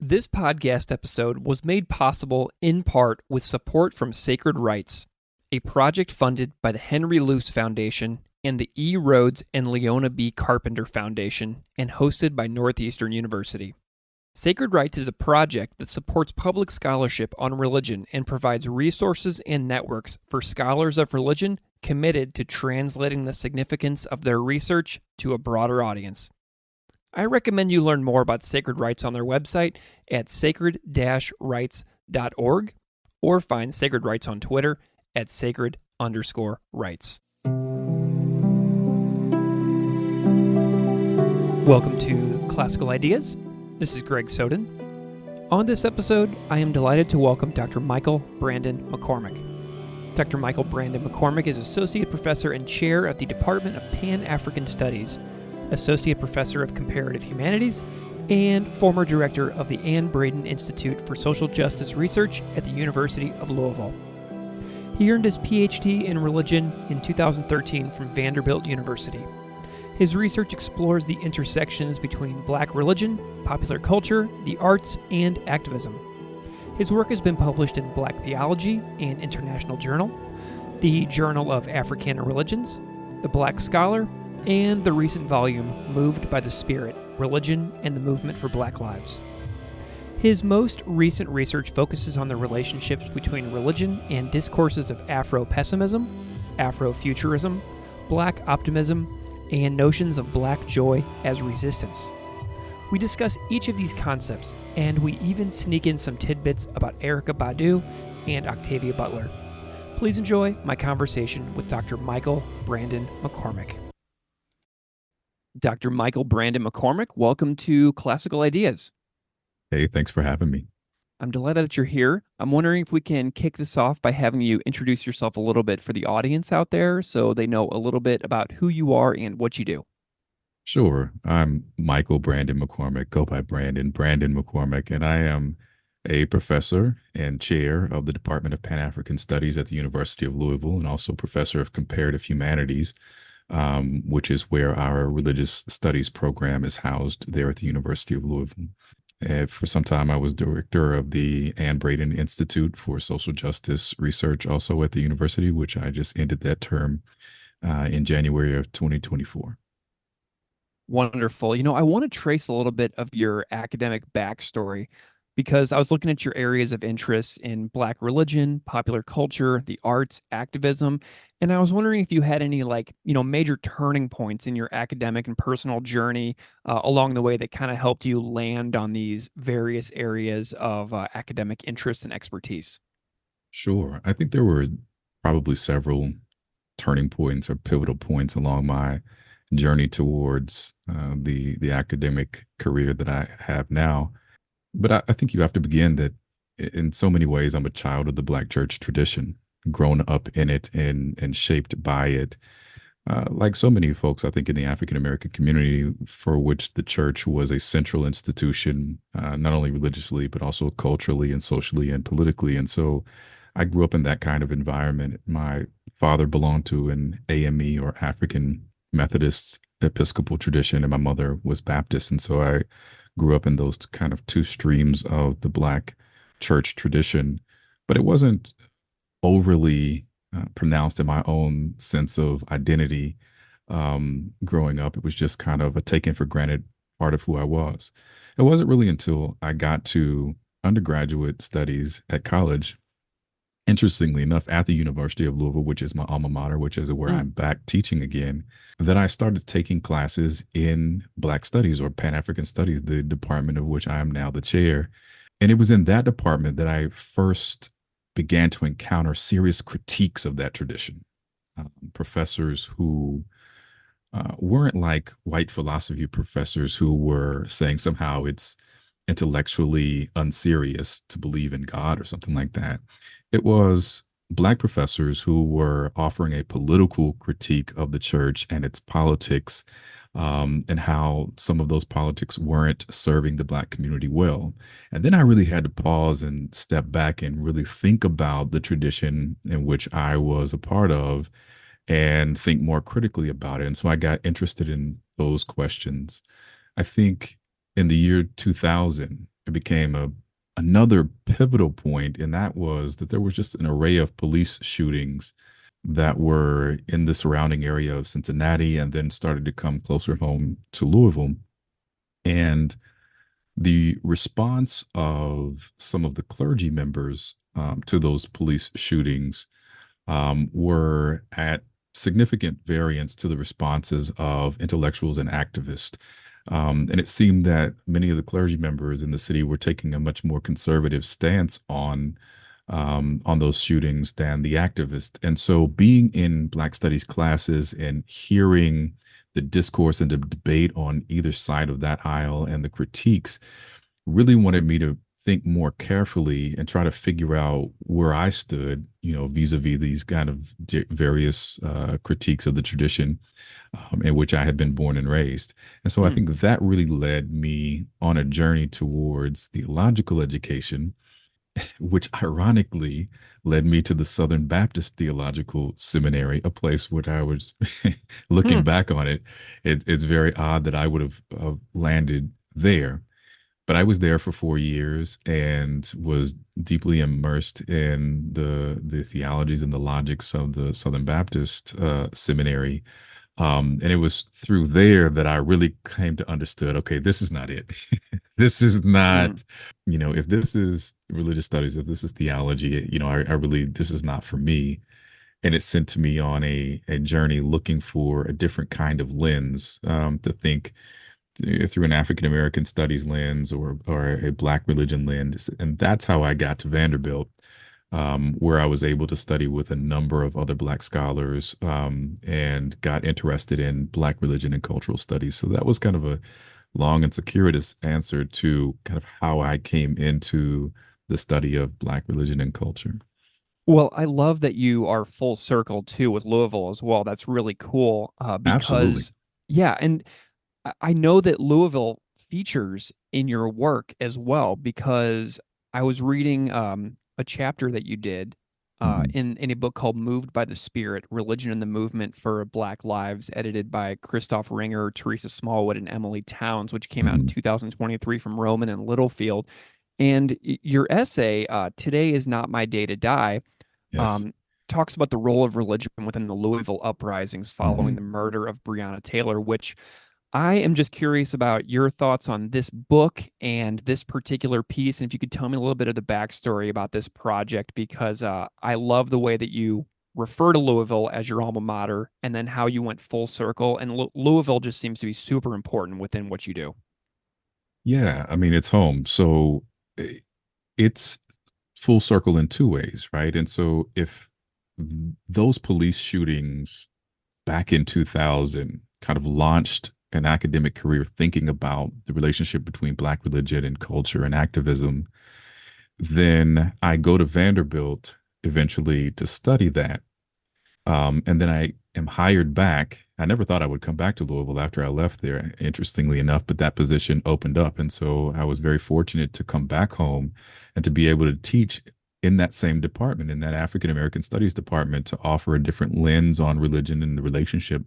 This podcast episode was made possible in part with support from Sacred Rights, a project funded by the Henry Luce Foundation and the E. Rhodes and Leona B. Carpenter Foundation and hosted by Northeastern University. Sacred Rights is a project that supports public scholarship on religion and provides resources and networks for scholars of religion committed to translating the significance of their research to a broader audience. I recommend you learn more about Sacred Rights on their website at sacred-rights.org or find Sacred Rights on Twitter at sacred_rights. Welcome to Classical Ideas. This is Greg Soden. On this episode, I am delighted to welcome Dr. Michael Brandon McCormack. Dr. Michael Brandon McCormack is Associate Professor and Chair of the Department of Pan-African Studies, Associate Professor of Comparative Humanities, and former Director of the Anne Braden Institute for Social Justice Research at the University of Louisville. He earned his Ph.D. in religion in 2013 from Vanderbilt University. His research explores the intersections between Black religion, popular culture, the arts, and activism. His work has been published in Black Theology and International Journal, the Journal of Africana Religions, the Black Scholar, and the recent volume, Moved by the Spirit, Religion and the Movement for Black Lives. His most recent research focuses on the relationships between religion and discourses of Afro-Pessimism, Afro-Futurism, Black optimism, and notions of Black joy as resistance. We discuss each of these concepts, and we even sneak in some tidbits about Erykah Badu and Octavia Butler. Please enjoy my conversation with Dr. Michael Brandon McCormack. Dr. Michael Brandon McCormack, welcome to Classical Ideas. Hey, thanks for having me. I'm delighted that you're here. I'm wondering if we can kick this off by having you introduce yourself a little bit for the audience out there so they know a little bit about who you are and what you do. Sure. I'm Michael Brandon McCormack, go by Brandon McCormack, and I am a professor and chair of the Department of Pan-African Studies at the University of Louisville and also professor of Comparative Humanities, which is where our religious studies program is housed there at the University of Louisville. For some time, I was director of the Anne Braden Institute for Social Justice Research, also at the university, which I just ended that term in January of 2024. Wonderful. I want to trace a little bit of your academic backstory because I was looking at your areas of interest in Black religion, popular culture, the arts, activism, and I was wondering if you had any major turning points in your academic and personal journey along the way that kind of helped you land on these various areas of academic interest and expertise. Sure. I think there were probably several turning points or pivotal points along my journey towards the academic career that I have now. But I think you have to begin that in so many ways, I'm a child of the Black church tradition, grown up in it and shaped by it. Like so many folks, I think, in the African-American community, for which the church was a central institution, not only religiously, but also culturally and socially and politically. And so I grew up in that kind of environment. My father belonged to an AME or African Methodist Episcopal tradition, and my mother was Baptist. And so I grew up in those kind of two streams of the Black church tradition, but it wasn't overly pronounced in my own sense of identity growing up. It was just kind of a taken for granted part of who I was. It wasn't really until I got to undergraduate studies at college, interestingly enough, at the University of Louisville, which is my alma mater, which is where I'm back teaching again, that I started taking classes in Black Studies or Pan-African Studies, the department of which I am now the chair. And it was in that department that I first began to encounter serious critiques of that tradition. Professors who weren't like white philosophy professors who were saying somehow it's intellectually unserious to believe in God or something like that. It was Black professors who were offering a political critique of the church and its politics, and how some of those politics weren't serving the Black community well. And then I really had to pause and step back and really think about the tradition in which I was a part of and think more critically about it. And so I got interested in those questions. I think in the year 2000, it became another pivotal point, and that was that there was just an array of police shootings that were in the surrounding area of Cincinnati and then started to come closer home to Louisville. And the response of some of the clergy members to those police shootings were at significant variance to the responses of intellectuals and activists. And it seemed that many of the clergy members in the city were taking a much more conservative stance on those shootings than the activists. And so, being in Black Studies classes and hearing the discourse and the debate on either side of that aisle and the critiques really wanted me to think more carefully and try to figure out where I stood, vis-a-vis these kind of various critiques of the tradition in which I had been born and raised. And so I Mm. think that really led me on a journey towards theological education, which ironically led me to the Southern Baptist Theological Seminary, a place where I was looking Hmm. back on it. It's very odd that I would have landed there. But I was there for 4 years and was deeply immersed in the theologies and the logics of the Southern Baptist Seminary. And it was through there that I really came to understand, okay, this is not it. This is Mm. not, if this is religious studies, if this is theology, I really, this is not for me. And it sent to me on a journey looking for a different kind of lens to think through an African American studies lens or a Black religion lens, and that's how I got to Vanderbilt, where I was able to study with a number of other Black scholars and got interested in Black religion and cultural studies. So that was kind of a long and circuitous answer to kind of how I came into the study of Black religion and culture. Well, I love that you are full circle too with Louisville as well. That's really cool Absolutely. because, yeah, and I know that Louisville features in your work as well because I was reading a chapter that you did Hmm. in a book called "Moved by the Spirit: Religion and the Movement for Black Lives," edited by Christoph Ringer, Teresa Smallwood, and Emily Towns, which came out in Hmm. 2023 from Rowman and Littlefield. And your essay, "Today is Not My Day to Die," Yes. um, talks about the role of religion within the Louisville uprisings following Hmm. the murder of Breonna Taylor, which I am just curious about your thoughts on this book and this particular piece. And if you could tell me a little bit of the backstory about this project, because I love the way that you refer to Louisville as your alma mater and then how you went full circle. And Louisville just seems to be super important within what you do. Yeah, I mean, it's home. So it's full circle in two ways, right? And so if those police shootings back in 2000 kind of launched an academic career thinking about the relationship between Black religion and culture and activism, then I go to Vanderbilt eventually to study that. And then I am hired back. I never thought I would come back to Louisville after I left there, interestingly enough, but that position opened up. And so I was very fortunate to come back home and to be able to teach in that same department, in that African American Studies department, to offer a different lens on religion and the relationship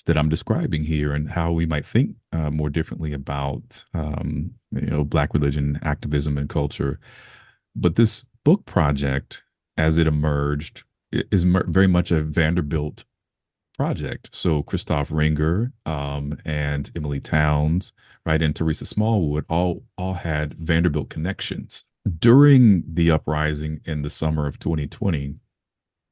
that I'm describing here and how we might think more differently about, Black religion, activism, and culture. But this book project, as it emerged, is very much a Vanderbilt project. So Christoph Ringer and Emily Towns, right, and Teresa Smallwood all had Vanderbilt connections. During the uprising in the summer of 2020,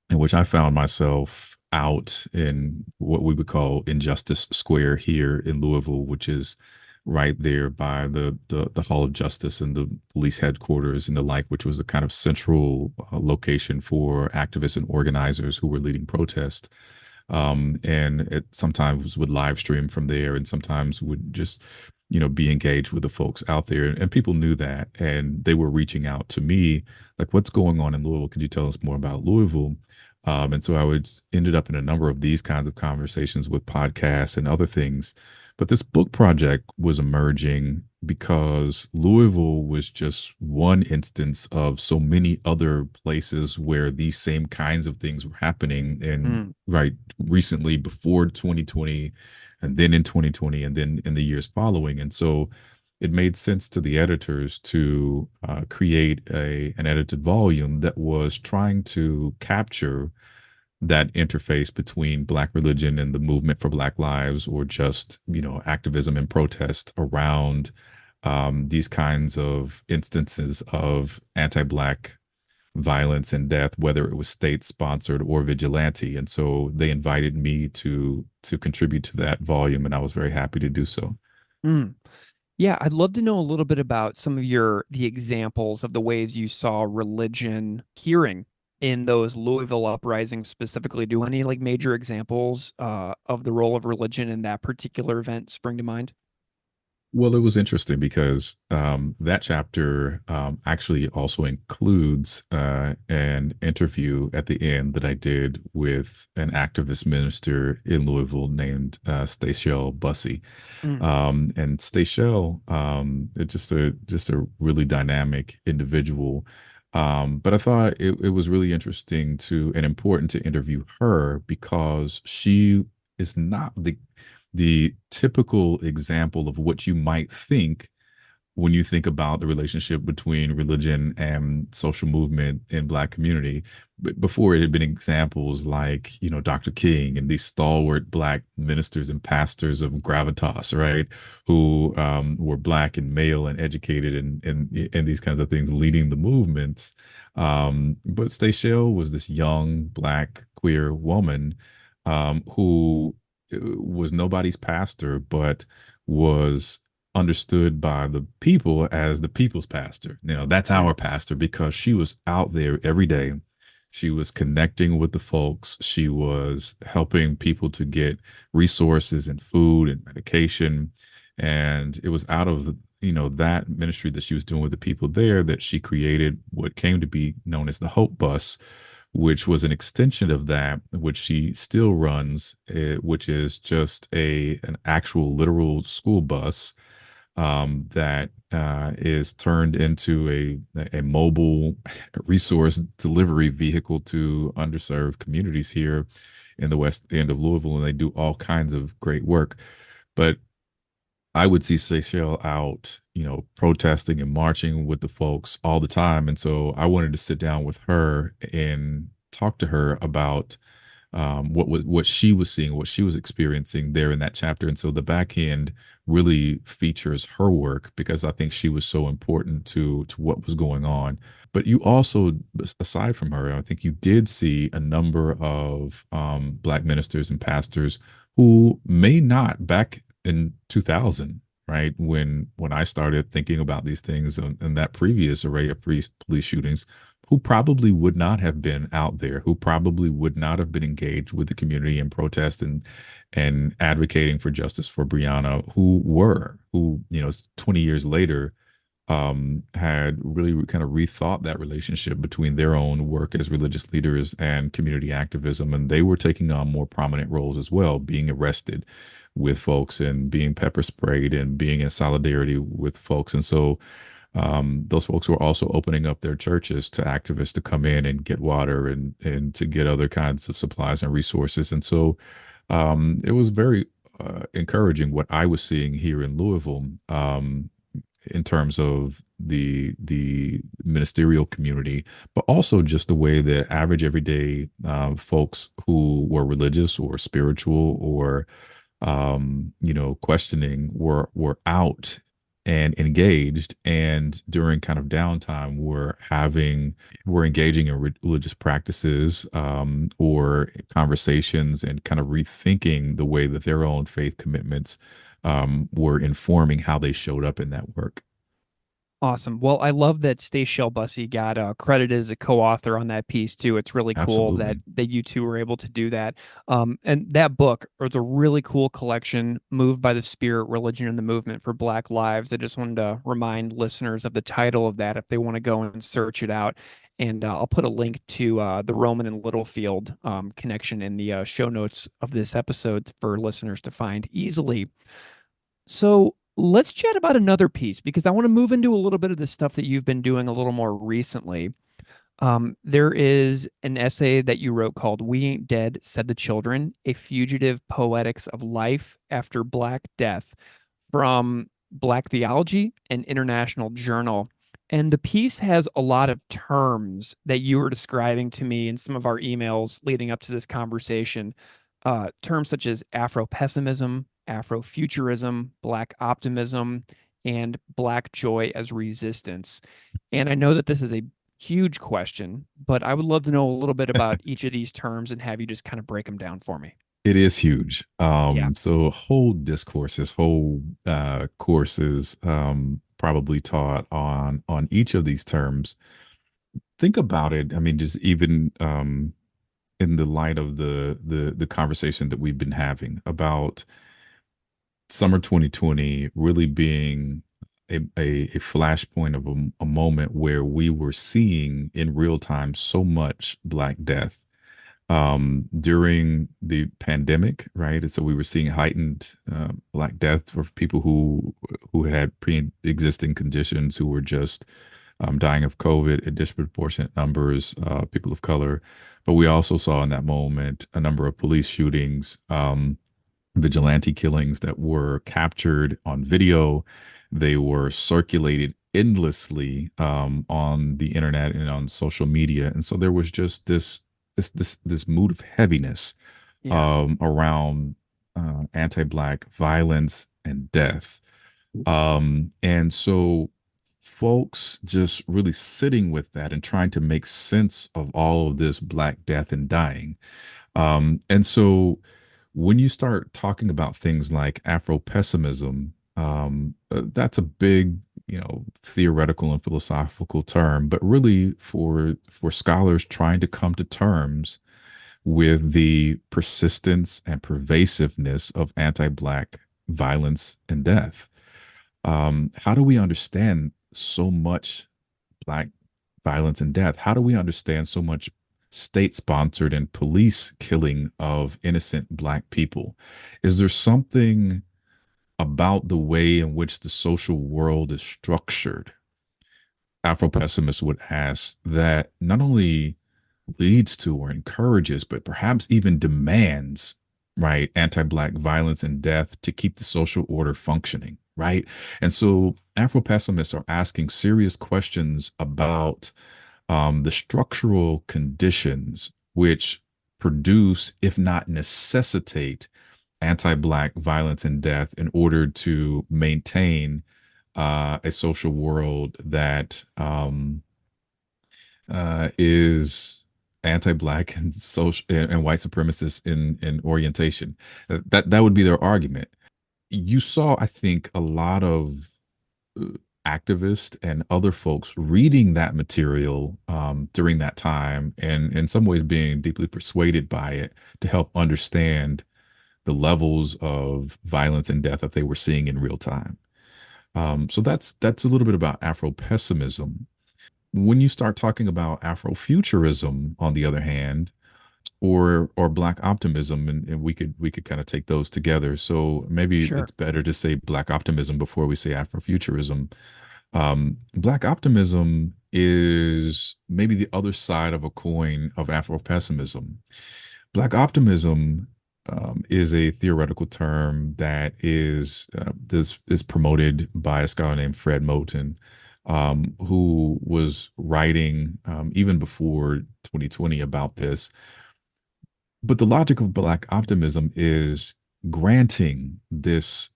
in which I found myself out in what we would call Injustice Square here in Louisville, which is right there by the Hall of Justice and the police headquarters and the like, which was a kind of central location for activists and organizers who were leading protests. And it sometimes would live stream from there and sometimes would just, be engaged with the folks out there. And people knew that. And they were reaching out to me, like, what's going on in Louisville? Could you tell us more about Louisville? And so I would ended up in a number of these kinds of conversations with podcasts and other things. But this book project was emerging because Louisville was just one instance of so many other places where these same kinds of things were happening. And Mm. right recently, before 2020, and then in 2020, and then in the years following. And so it made sense to the editors to create an edited volume that was trying to capture that interface between Black religion and the movement for Black lives, or just, activism and protest around these kinds of instances of anti-Black violence and death, whether it was state sponsored or vigilante. And so they invited me to contribute to that volume, and I was very happy to do so. Mm. Yeah, I'd love to know a little bit about some of the examples of the ways you saw religion hearing in those Louisville uprisings specifically. Do any like major examples of the role of religion in that particular event spring to mind? Well, it was interesting because that chapter actually also includes an interview at the end that I did with an activist minister in Louisville named Stachel Bussey. Mm. And Stachel, just a really dynamic individual. But I thought it was really interesting and important to interview her because she is not the typical example of what you might think when you think about the relationship between religion and social movement in Black community. But before, it had been examples like, Dr. King and these stalwart Black ministers and pastors of gravitas, right? Who were Black and male and educated and these kinds of things, leading the movements. But Stachel was this young Black queer woman who was nobody's pastor, but was understood by the people as the people's pastor. That's our pastor, because she was out there every day. She was connecting with the folks. She was helping people to get resources and food and medication. And it was out of, that ministry that she was doing with the people there that she created what came to be known as the Hope Bus, which was an extension of that, which she still runs, which is just an actual literal school bus that is turned into a mobile resource delivery vehicle to underserved communities here in the west end of Louisville, and they do all kinds of great work. But I would see Seychelles out, protesting and marching with the folks all the time. And so I wanted to sit down with her and talk to her about what she was seeing, what she was experiencing there in that chapter. And so the back end really features her work because I think she was so important to what was going on. But you also, aside from her, I think you did see a number of Black ministers and pastors who may not, back in 2000, right, when I started thinking about these things in that previous array of police shootings, who probably would not have been out there, who probably would not have been engaged with the community in protest and advocating for justice for Breonna, who 20 years later had really kind of rethought that relationship between their own work as religious leaders and community activism. And they were taking on more prominent roles as well, being arrested with folks and being pepper sprayed and being in solidarity with folks. And so those folks were also opening up their churches to activists to come in and get water and to get other kinds of supplies and resources. And so it was very encouraging what I was seeing here in Louisville in terms of the ministerial community, but also just the way that average everyday folks who were religious or spiritual or questioning were out and engaged, and during kind of downtime we're engaging in religious practices or conversations and kind of rethinking the way that their own faith commitments were informing how they showed up in that work. Awesome. Well, I love that Stachel Bussey got credited as a co-author on that piece too. It's really cool that Absolutely. you two were able to do that. And that book was a really cool collection, Moved by the Spirit, Religion and the Movement for Black Lives. I just wanted to remind listeners of the title of that if they want to go and search it out. And I'll put a link to the Roman and Littlefield connection in the show notes of this episode for listeners to find easily. So let's chat about another piece because I want to move into a little bit of the stuff that you've been doing a little more recently. There is an essay that you wrote called "We Ain't Dead, Said the Children: A Fugitive Poetics of Life After Black Death" from Black Theology, an international journal. And the piece has a lot of terms that you were describing to me in some of our emails leading up to this conversation. Terms such as Afro-Pessimism, Afro-Futurism, Black optimism, and Black joy as resistance. And I know that this is a huge question, but I would love to know a little bit about each of these terms and have you just kind of break them down for me. It is huge. Yeah, So whole discourses, whole courses, probably taught on each of these terms. Think about it. I mean, just even in the light of the conversation that we've been having about summer 2020 really being a flashpoint of a moment where we were seeing in real time so much Black death during the pandemic, right? And so we were seeing heightened Black death for people who had pre-existing conditions, who were just dying of COVID in disproportionate numbers, people of color. But we also saw in that moment a number of police shootings, vigilante killings that were captured on video. They were circulated endlessly on the internet and on social media, and so there was just this mood of heaviness yeah, around anti-Black violence and death. And so folks just really sitting with that and trying to make sense of all of this Black death and dying. And so when you start talking about things like Afro-pessimism, that's a big, theoretical and philosophical term, but really for scholars trying to come to terms with the persistence and pervasiveness of anti-Black violence and death. How do we understand so much Black violence and death? How do we understand so much state-sponsored and police killing of innocent Black people? Is there something about the way in which the social world is structured, Afro-pessimists would ask, that not only leads to or encourages, but perhaps even demands, right, anti-Black violence and death to keep the social order functioning, right? And so Afro-pessimists are asking serious questions about the structural conditions which produce, if not necessitate, anti-Black violence and death in order to maintain a social world that is anti-Black and social and white supremacist in orientation. That would be their argument. You saw, I think, a lot of uh, activists and other folks reading that material during that time, and in some ways being deeply persuaded by it to help understand the levels of violence and death that they were seeing in real time. So that's a little bit about Afro-pessimism. When you start talking about Afro-futurism, on the other hand, or Black optimism, and we could kind of take those together. So maybe sure. it's better to say Black optimism before we say Afro-futurism. Black optimism is maybe the other side of a coin of Afro-pessimism. Black optimism is a theoretical term that this is promoted by a scholar named Fred Moten, who was writing even before 2020 about this. But the logic of Black optimism is granting this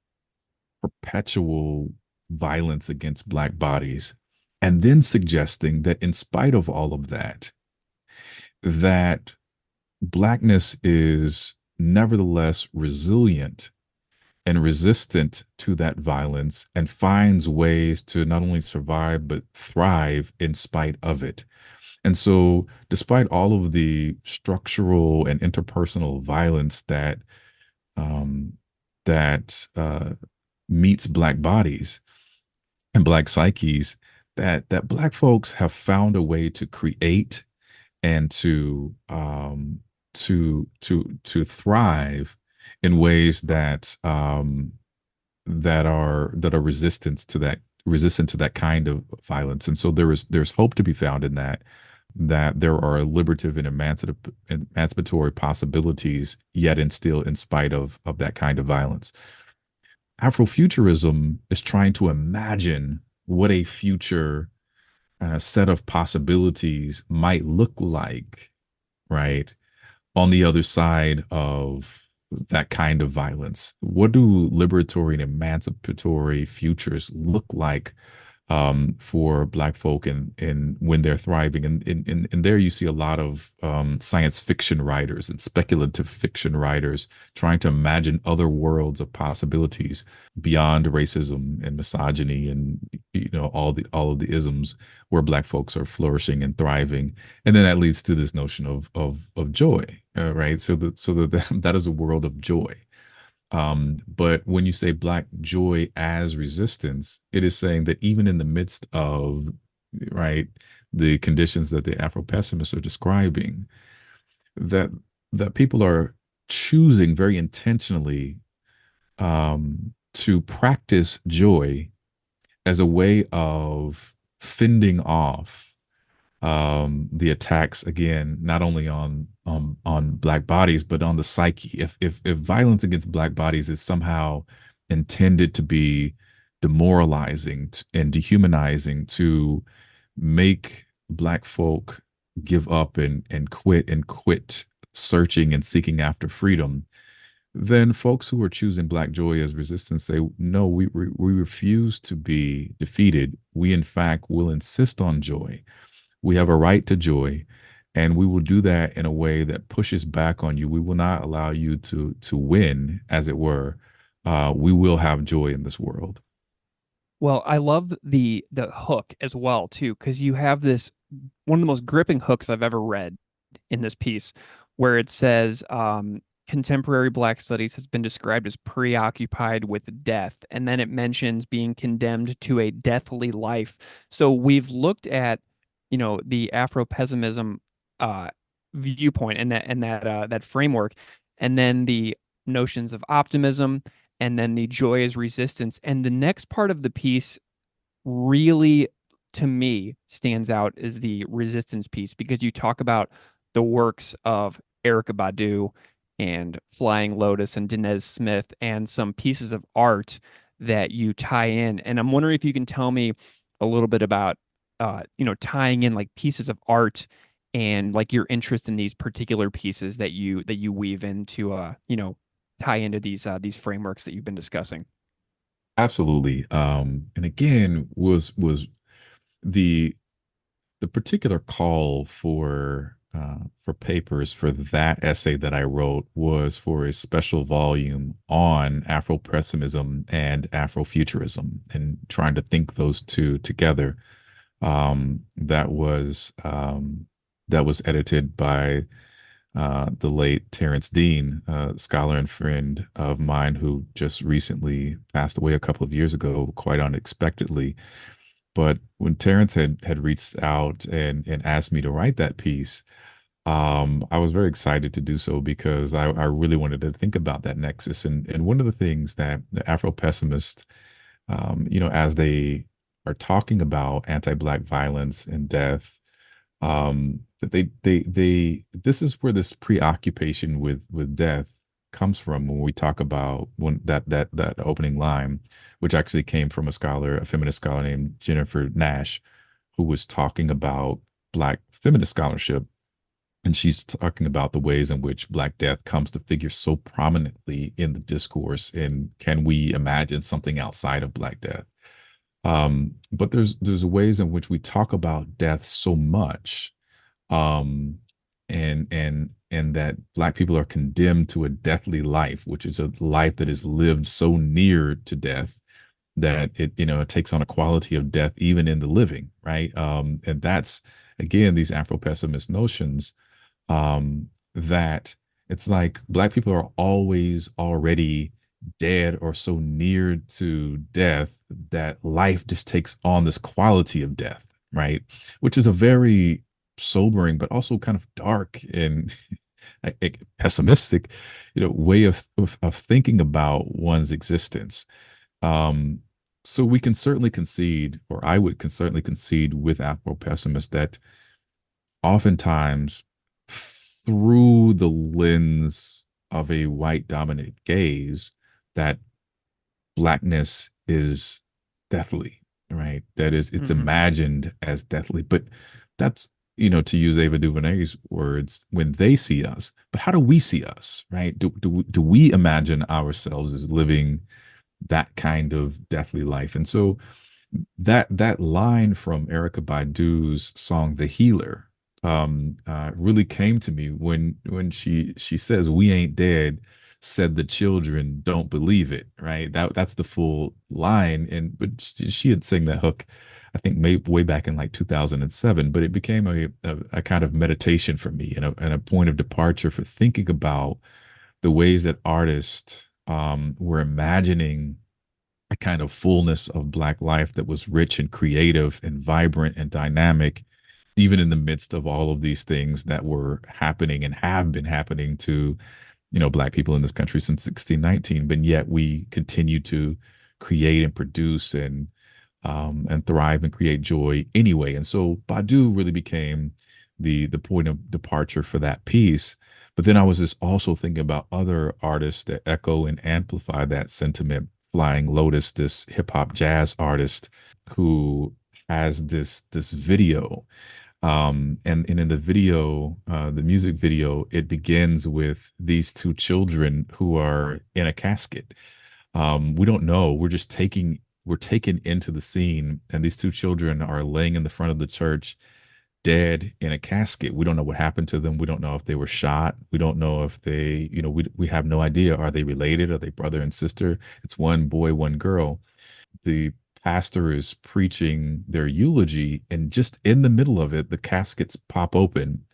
perpetual violence against Black bodies, and then suggesting that in spite of all of that, that Blackness is nevertheless resilient and resistant to that violence and finds ways to not only survive but thrive in spite of it. And so, despite all of the structural and interpersonal violence um, that meets Black bodies and Black psyches, that Black folks have found a way to create and to thrive in ways that are resistant to that kind of violence. And so there's hope to be found in that there are liberative and emancipatory possibilities, yet and still in spite of that kind of violence. Afrofuturism is trying to imagine what a future set of possibilities might look like, right? On the other side of that kind of violence. What do liberatory and emancipatory futures look like for Black folk and when they're thriving? And there you see a lot of science fiction writers and speculative fiction writers trying to imagine other worlds of possibilities beyond racism and misogyny and all of the isms where Black folks are flourishing and thriving. And then that leads to this notion of joy, right? That is a world of joy. But when you say Black joy as resistance, it is saying that even in the midst of, right, the conditions that the Afro-pessimists are describing, that that people are choosing very intentionally to practice joy as a way of fending off the attacks, again, not only on Black bodies but on the psyche. If violence against Black bodies is somehow intended to be demoralizing and dehumanizing, to make Black folk give up and quit searching and seeking after freedom, then folks who are choosing Black joy as resistance say, no, we refuse to be defeated. We, in fact, will insist on joy. We have a right to joy, and we will do that in a way that pushes back on you. We will not allow you to win, as it were. We will have joy in this world. Well, I love the hook as well too, because you have this one of the most gripping hooks I've ever read in this piece, where it says contemporary Black studies has been described as preoccupied with death, and then it mentions being condemned to a deathly life. So we've looked at, the Afro-pessimism uh, viewpoint and that framework, and then the notions of optimism, and then the joy as resistance. And the next part of the piece really, to me, stands out is the resistance piece, because you talk about the works of Erykah Badu and Flying Lotus and Dinez Smith and some pieces of art that you tie in. And I'm wondering if you can tell me a little bit about, tying in like pieces of art and like your interest in these particular pieces that you weave into, tie into these frameworks that you've been discussing. Absolutely. And again, was the the particular call for papers for that essay that I wrote was for a special volume on Afro-pessimism and Afrofuturism, and trying to think those two together. That was edited by the late Terrence Dean, scholar and friend of mine who just recently passed away a couple of years ago, quite unexpectedly. But when Terrence had reached out and asked me to write that piece, I was very excited to do so because I really wanted to think about that nexus. And one of the things that the Afro pessimists, as they are talking about anti-Black violence and death, that they this is where this preoccupation with death comes from when we talk about when that opening line, which actually came from a feminist scholar named Jennifer Nash, who was talking about Black feminist scholarship. And she's talking about the ways in which Black death comes to figure so prominently in the discourse. And can we imagine something outside of Black death? But there's ways in which we talk about death so much, um, and that Black people are condemned to a deathly life, which is a life that is lived so near to death that it takes on a quality of death even in the living, right? And that's again these Afro-pessimist notions, that it's like Black people are always already dead or so near to death that life just takes on this quality of death, right? Which is a very sobering, but also kind of dark and pessimistic, way of thinking about one's existence. Um, so we can certainly concede, or I would certainly concede with Afro pessimists that oftentimes through the lens of a white dominated gaze, that blackness is deathly, right? That is, it's Hmm. imagined as deathly. But that's, to use Ava DuVernay's words, when they see us. But how do we see us, right? Do we imagine ourselves as living that kind of deathly life? And so that line from Erica Badu's song "The Healer" really came to me when she says, "We ain't dead," said the children don't believe it. Right? That's the full line. And but she had sang that hook, I think, way back in like 2007. But it became a kind of meditation for me, and a point of departure for thinking about the ways that artists were imagining a kind of fullness of Black life that was rich and creative and vibrant and dynamic, even in the midst of all of these things that were happening and have been happening to, Black people in this country since 1619. But yet we continue to create and produce and thrive and create joy anyway. And so Badu really became the point of departure for that piece. But then I was just also thinking about other artists that echo and amplify that sentiment. Flying Lotus, this hip hop jazz artist who has this video, and in the video, the music video, it begins with these two children who are in a casket. We don't know. We're taken into the scene, and these two children are laying in the front of the church, dead in a casket. We don't know what happened to them. We don't know if they were shot. We don't know if they, we have no idea. Are they related? Are they brother and sister? It's one boy, one girl. The pastor is preaching their eulogy, and just in the middle of it, the caskets pop open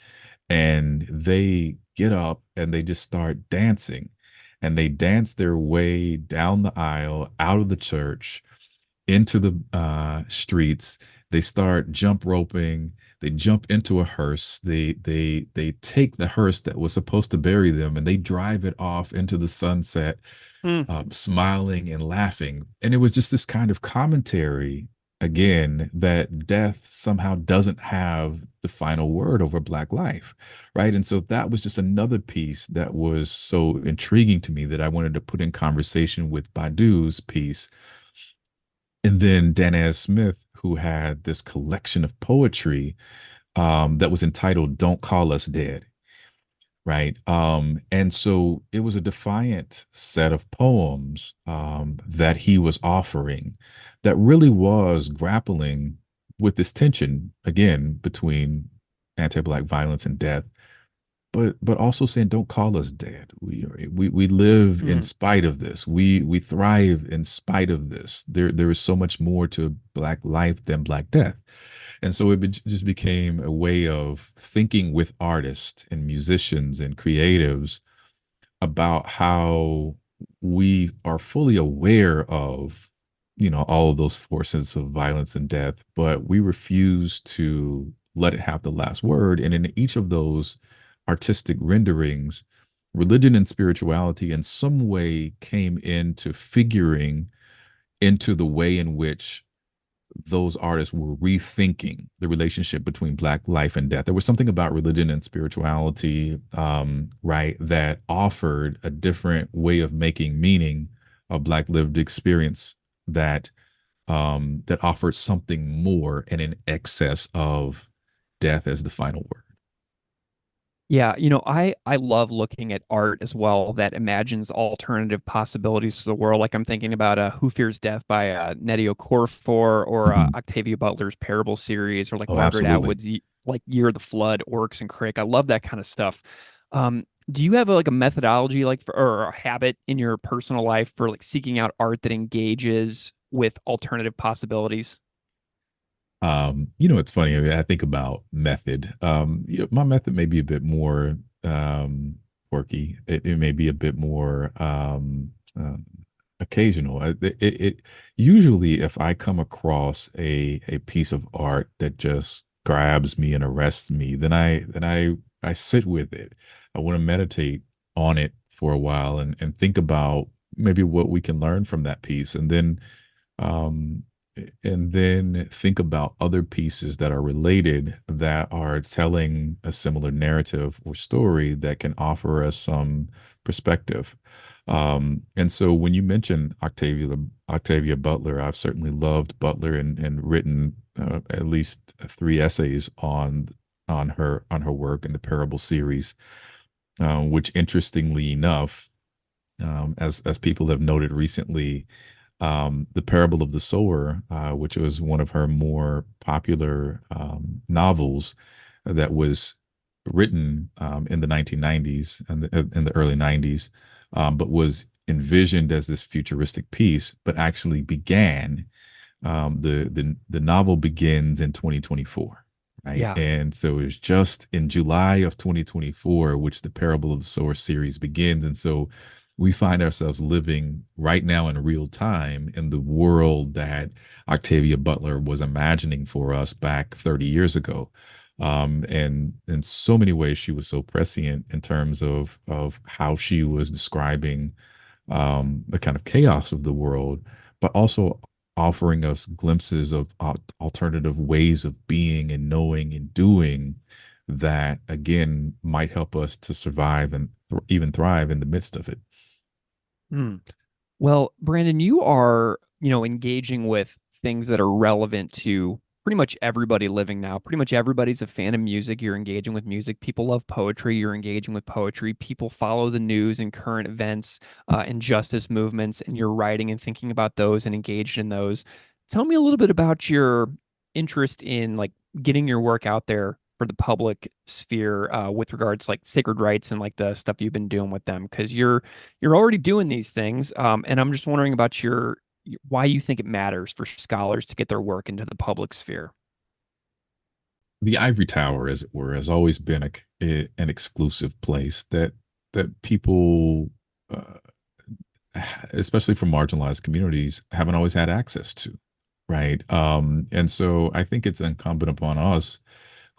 and they get up and they just start dancing. And they dance their way down the aisle, out of the church, into the streets. They start jump roping. They jump into a hearse. They take the hearse that was supposed to bury them, and they drive it off into the sunset, Mm. smiling and laughing. And it was just this kind of commentary again that death somehow doesn't have the final word over Black life, right? And so that was just another piece that was so intriguing to me that I wanted to put in conversation with Badu's piece. And then Danez Smith, who had this collection of poetry that was entitled "Don't Call Us Dead," right? And so it was a defiant set of poems that he was offering that really was grappling with this tension again between anti-Black violence and death, but also saying, don't call us dead. We live in Mm. spite of this. We thrive in spite of this. There is so much more to Black life than Black death. And so just became a way of thinking with artists and musicians and creatives about how we are fully aware of, all of those forces of violence and death, but we refuse to let it have the last word. And in each of those artistic renderings, religion and spirituality in some way came into figuring into the way in which those artists were rethinking the relationship between Black life and death. There was something about religion and spirituality, right, that offered a different way of making meaning of Black lived experience that that offered something more and in excess of death as the final word. Yeah, I love looking at art as well that imagines alternative possibilities to the world. Like I'm thinking about Who Fears Death by Nnedi Okorafor, or Mhm. Octavia Butler's Parable series, or like Oh, Margaret absolutely. Atwood's like Year of the Flood, Oryx and Crake. I love that kind of stuff. Do you have like a methodology like or a habit in your personal life for like seeking out art that engages with alternative possibilities? It's funny. I mean, I think about method. My method may be a bit more quirky. It may be a bit more occasional. It usually, if I come across a piece of art that just grabs me and arrests me, then I sit with it. I want to meditate on it for a while and think about maybe what we can learn from that piece, um, and then think about other pieces that are related that are telling a similar narrative or story that can offer us some perspective. And so when you mention Octavia Butler, I've certainly loved Butler and written at least three essays on her work in the Parable series, which interestingly enough, as people have noted recently, the Parable of the Sower, which was one of her more popular novels that was written in the 1990s and in the early 90s, but was envisioned as this futuristic piece, but actually began the novel begins in 2024, right? Yeah. And so it's just in July of 2024, which the Parable of the Sower series begins. And so we find ourselves living right now in real time in the world that Octavia Butler was imagining for us back 30 years ago. And in so many ways, she was so prescient in terms of how she was describing the kind of chaos of the world, but also offering us glimpses of alternative ways of being and knowing and doing that, again, might help us to survive and even thrive in the midst of it. Hmm. Well, Brandon, you are, engaging with things that are relevant to pretty much everybody living now. Pretty much everybody's a fan of music. You're engaging with music. People love poetry. You're engaging with poetry. People follow the news and current events and justice movements, and you're writing and thinking about those and engaged in those. Tell me a little bit about your interest in like getting your work out there for the public sphere with regards like sacred rights and like the stuff you've been doing with them because you're already doing these things. And I'm just wondering about your why you think it matters for scholars to get their work into the public sphere. The ivory tower, as it were, has always been an exclusive place that people, uh, especially from marginalized communities, haven't always had access to, right? And so I think it's incumbent upon us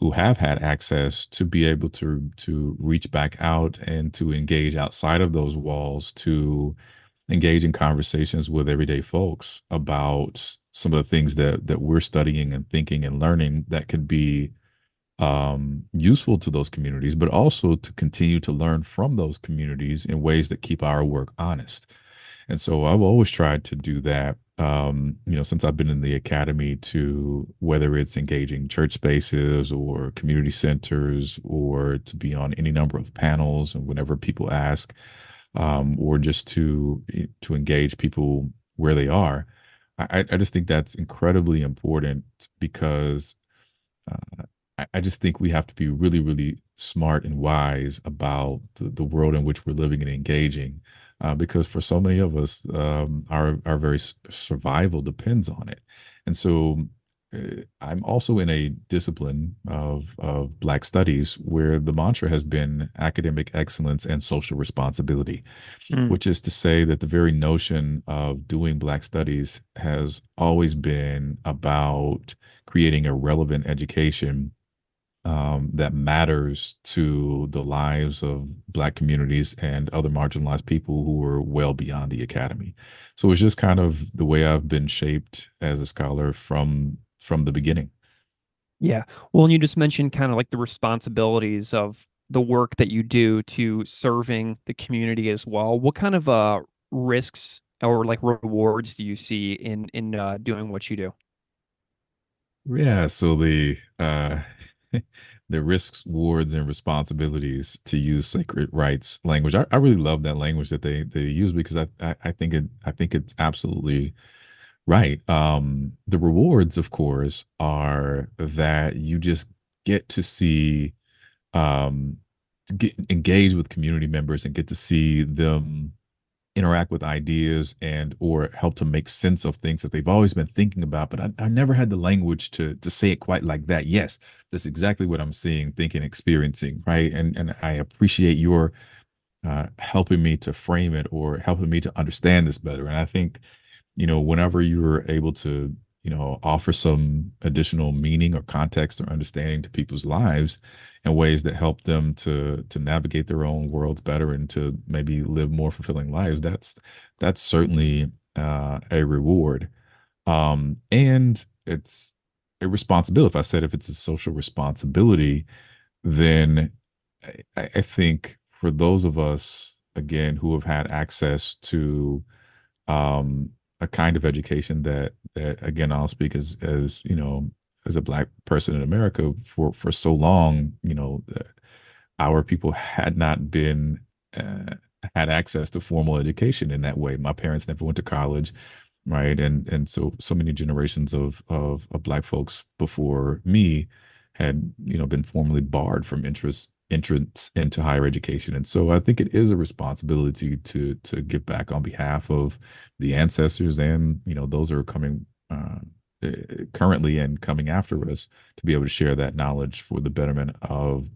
who have had access to be able to reach back out and to engage outside of those walls, to engage in conversations with everyday folks about some of the things that we're studying and thinking and learning that could be useful to those communities, but also to continue to learn from those communities in ways that keep our work honest. And so I've always tried to do that, since I've been in the academy, to whether it's engaging church spaces or community centers or to be on any number of panels and whenever people ask, or just to engage people where they are. I just think that's incredibly important because I just think we have to be really, really smart and wise about the world in which we're living and engaging, because for so many of us, our very survival depends on it. And so, I'm also in a discipline of Black studies where the mantra has been academic excellence and social responsibility, Mm, which is to say that the very notion of doing Black studies has always been about creating a relevant education that matters to the lives of Black communities and other marginalized people who are well beyond the academy. So it's just kind of the way I've been shaped as a scholar from the beginning. yeah. Well, and you just mentioned kind of like the responsibilities of the work that you do to serving the community as well. What kind of risks or like rewards do you see in doing what you do? Yeah, so the risks, wards, and responsibilities, to use sacred rights language. I really love that language that they use because I think it's absolutely right. The rewards, of course, are that you just get to see, to get engaged with community members and get to see them interact with ideas and or help to make sense of things that they've always been thinking about, but I never had the language to say it quite like that. Yes, that's exactly what I'm seeing, thinking, experiencing, right? And I appreciate your helping me to frame it or helping me to understand this better. And I think, whenever you're able to, offer some additional meaning or context or understanding to people's lives in ways that help them to navigate their own worlds better and to maybe live more fulfilling lives, that's certainly a reward. And it's a responsibility. If I said if it's a social responsibility, then I think for those of us again, who have had access to a kind of education that again, I'll speak as as a Black person in America for so long. Our people had not been uh, had access to formal education in that way. My parents never went to college, right? And so many generations of Black folks before me had been formally barred from entrance into higher education. And so I think it is a responsibility to give back on behalf of the ancestors and those who are coming currently and coming after us, to be able to share that knowledge for the betterment of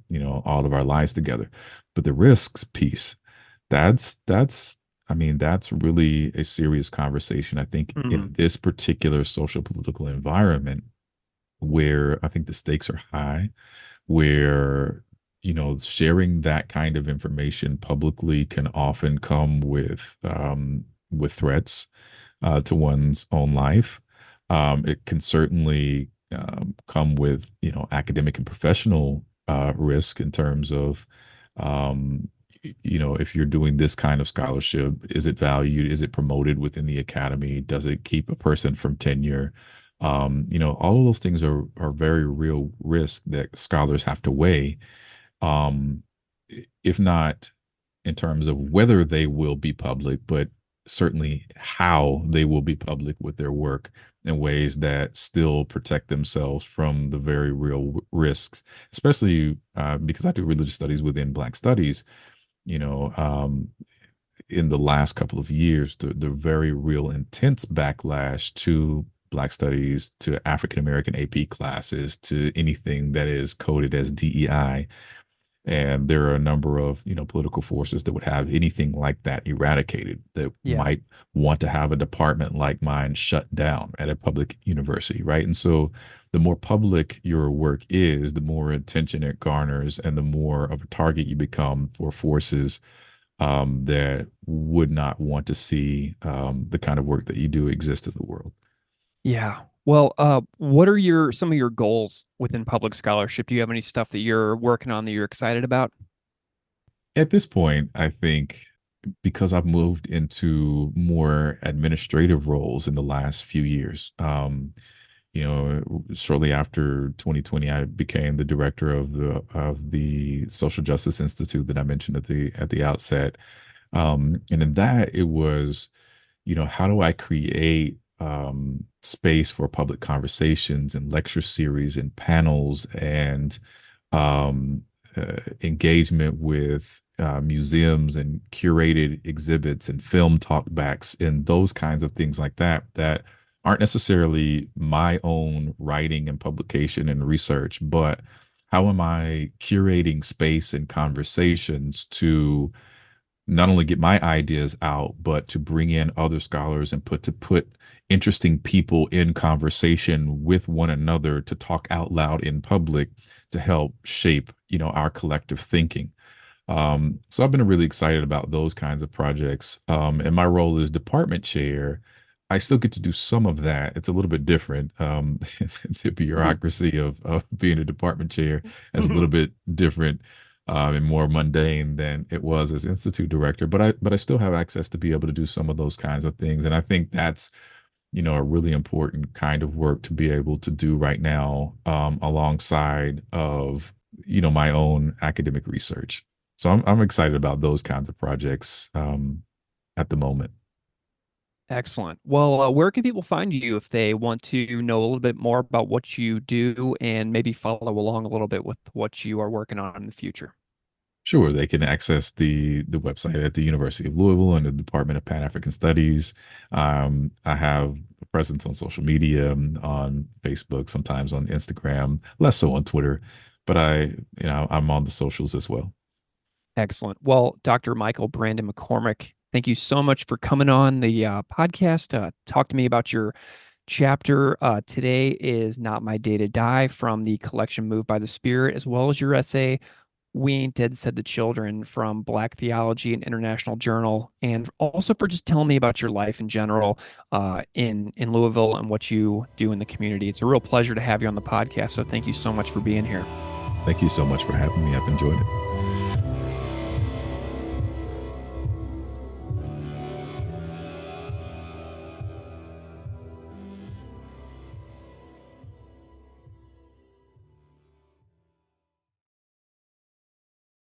all of our lives together. But the risks piece, that's I mean, that's really a serious conversation. I think Mm. in this particular social political environment where I think the stakes are high, where sharing that kind of information publicly can often come with threats to one's own life. It can certainly come with academic and professional risk in terms of if you're doing this kind of scholarship, is it valued? Is it promoted within the academy? Does it keep a person from tenure? All of those things are very real risk that scholars have to weigh. Um, if not in terms of whether they will be public, but certainly how they will be public with their work in ways that still protect themselves from the very real risks, especially because I do religious studies within Black studies. You know, um, in the last couple of years, the very real intense backlash to Black studies, to African American AP classes, to anything that is coded as DEI. And there are a number of political forces that would have anything like that eradicated, that Yeah. might want to have a department like mine shut down at a public university, right? And so the more public your work is, the more attention it garners, and the more of a target you become for forces that would not want to see the kind of work that you do exist in the world. Yeah. Well, what are some of your goals within public scholarship? Do you have any stuff that you're working on that you're excited about? At this point, I think because I've moved into more administrative roles in the last few years, shortly after 2020, I became the director of the Social Justice Institute that I mentioned at the outset. And in that, it was how do I create space for public conversations and lecture series and panels and um, engagement with museums and curated exhibits and film talkbacks and those kinds of things like that aren't necessarily my own writing and publication and research, but how am I curating space and conversations to not only get my ideas out, but to bring in other scholars and put interesting people in conversation with one another to talk out loud in public to help shape, our collective thinking. So I've been really excited about those kinds of projects. And my role as department chair, I still get to do some of that. It's a little bit different. The bureaucracy of being a department chair is a little bit different and more mundane than it was as institute director. But I still have access to be able to do some of those kinds of things. And I think that's a really important kind of work to be able to do right now, alongside of my own academic research. So I'm excited about those kinds of projects at the moment. Excellent. Well, where can people find you if they want to know a little bit more about what you do and maybe follow along a little bit with what you are working on in the future? Sure, they can access the website at the University of Louisville and the Department of Pan African Studies. I have a presence on social media, on Facebook, sometimes on Instagram, less so on Twitter, but I'm on the socials as well. Excellent. Well, Dr. Michael Brandon McCormack, thank you so much for coming on the podcast. Talk to me about your chapter. Today is Not My Day to Die from the collection Moved by the Spirit, as well as your essay, We Ain't Dead, Said the Children from Black Theology and International Journal, and also for just telling me about your life in general in Louisville and what you do in the community. It's a real pleasure to have you on the podcast. So thank you so much for being here. Thank you so much for having me. I've enjoyed it.